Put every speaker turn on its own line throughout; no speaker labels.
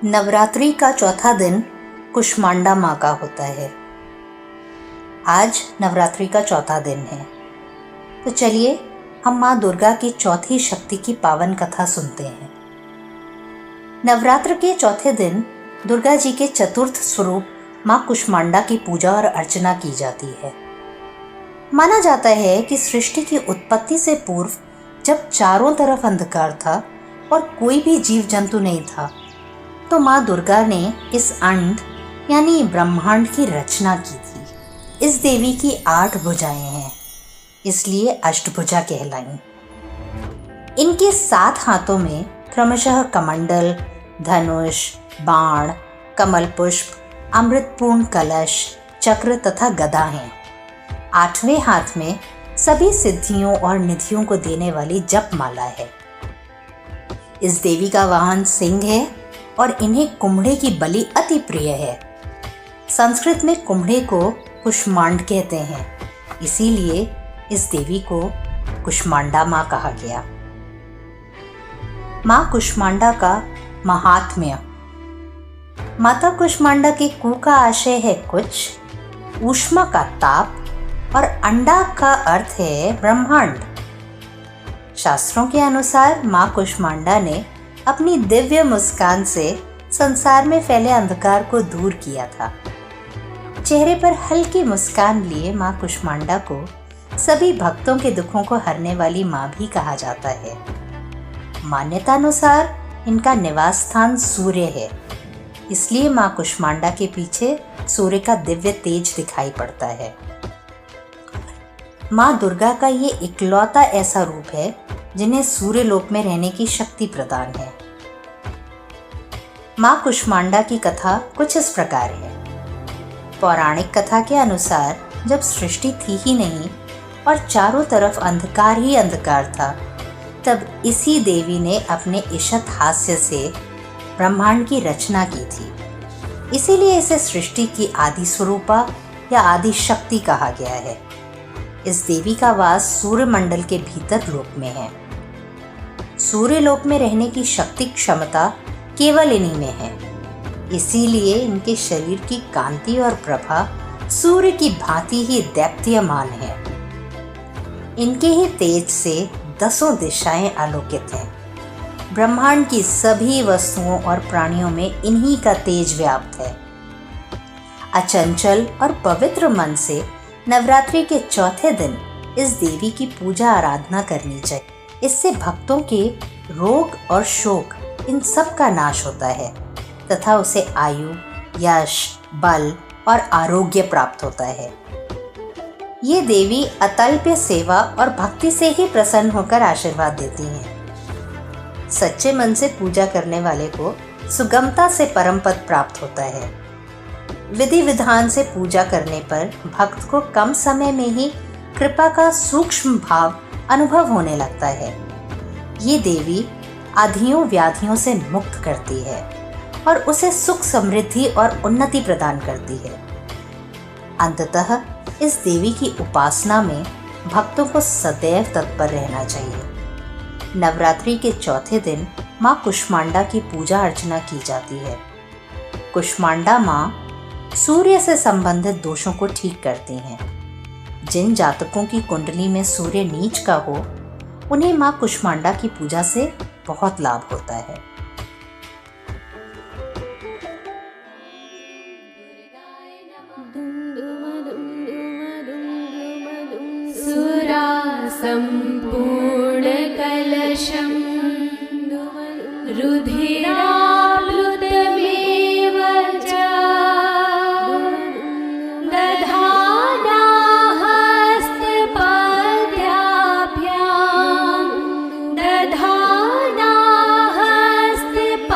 नवरात्रि का चौथा दिन कुष्मांडा माँ का होता है। आज नवरात्रि का चौथा दिन है, तो चलिए हम माँ दुर्गा की चौथी शक्ति की पावन कथा सुनते हैं। नवरात्र के चौथे दिन दुर्गा जी के चतुर्थ स्वरूप माँ कुष्मांडा की पूजा और अर्चना की जाती है। माना जाता है कि सृष्टि की उत्पत्ति से पूर्व जब चारों तरफ अंधकार था और कोई भी जीव जंतु नहीं था, तो माँ दुर्गा ने इस अंड यानी ब्रह्मांड की रचना की थी। इस देवी की 8 भुजाएं हैं, इसलिए अष्टभुजा कहलाई। इनके 7 हाथों में क्रमशः कमंडल, धनुष, बाण, कमल पुष्प, अमृतपूर्ण कलश, चक्र तथा गदा हैं। 8वें हाथ में सभी सिद्धियों और निधियों को देने वाली जप माला है। इस देवी का वाहन सिंह है और इन्हें कुम्हड़े की बलि अति प्रिय है। संस्कृत में कुम्हड़े को कुष्मांड कहते हैं, इसीलिए इस देवी को कुष्मांडा माँ कहा गया। माँ कुष्मांडा का महात्म्य। माता कुष्मांडा के कु का आशय है कुछ, ऊष्मा का ताप और अंडा का अर्थ है ब्रह्मांड। शास्त्रों के अनुसार माँ कुष्मांडा ने अपनी दिव्य मुस्कान से संसार में फैले अंधकार को दूर किया था। चेहरे पर हल्की मुस्कान लिए माँ कुष्मांडा को सभी भक्तों के दुखों को हरने वाली माँ भी कहा जाता है। मान्यतानुसार इनका निवास स्थान सूर्य है, इसलिए माँ कुष्मांडा के पीछे सूर्य का दिव्य तेज दिखाई पड़ता है। माँ दुर्गा का ये इकलौता ऐसा रूप है जिन्हें सूर्य लोक में रहने की शक्ति प्रदान है। माँ कुष्मांडा की कथा कुछ इस प्रकार है। पौराणिक कथा के अनुसार जब सृष्टि थी ही नहीं और चारों तरफ अंधकार ही अंधकार था, तब इसी देवी ने अपने ईशत हास्य से ब्रह्मांड की रचना की थी। इसीलिए इसे सृष्टि की आदि स्वरूपा या आदि शक्ति कहा गया है। इस देवी का वास सूर्य मंडल के भीतर लोक में है। सूर्य लोक में रहने की शक्ति क्षमता केवल इन्हीं में है, इसीलिए इनके शरीर की कांति और प्रभा सूर्य की भांति ही दैप्यमान है। इनके ही तेज से 10 दिशाएं आलोकित हैं। ब्रह्मांड की सभी वस्तुओं और प्राणियों में इन्हीं का तेज व्याप्त है। अचंचल और पवित्र मन से नवरात्रि के चौथे दिन इस देवी की पूजा आराधना करनी चाहिए। इससे भक्तों के रोग और शोक इन सब का नाश होता है तथा उसे आयु, यश, बल और आरोग्य प्राप्त होता है। ये देवी अतल्प्य सेवा और भक्ति से ही प्रसन्न होकर आशीर्वाद देती हैं। सच्चे मन से पूजा करने वाले को सुगमता से परम पद प्राप्त होता है। विधि विधान से पूजा करने पर भक्त को कम समय में ही कृपा का सूक्ष्म भाव अनुभव होने लगता है। ये देवी आधियों व्याधियों से मुक्त करती है और उसे सुख, समृद्धि और उन्नति प्रदान करती है। अंततः इस देवी की उपासना में भक्तों को सदैव तत्पर रहना चाहिए। नवरात्रि के चौथे दिन माँ कुष्मांडा की पूजा अर्चना की जाती है। कुष्मांडा माँ सूर्य से संबंधित दोषों को ठीक करती हैं। जिन जातकों की कुंडली में सूर्य नीच का हो, उन्हें माँ कुष्मांडा की पूजा से बहुत लाभ होता है।
सुरा संपूर्ण कलशम रुधिराप्लुतमेव च दधाना हस्तपद्याभ्यां दधाना हस्तपद्याभ्यां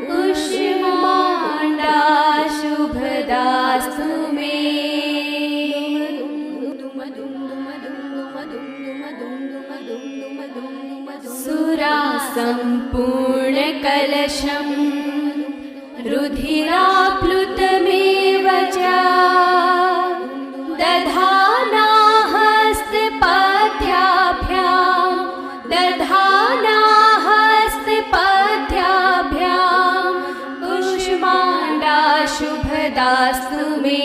कुष्मांडा शुभदास्तु मे। सुरा संपूर्ण कलशम रुधिराप्लुतमेव च दधाना हस्तपद्याभ्यां दधाना हस्तपद्याभ्यां तथास्तु मे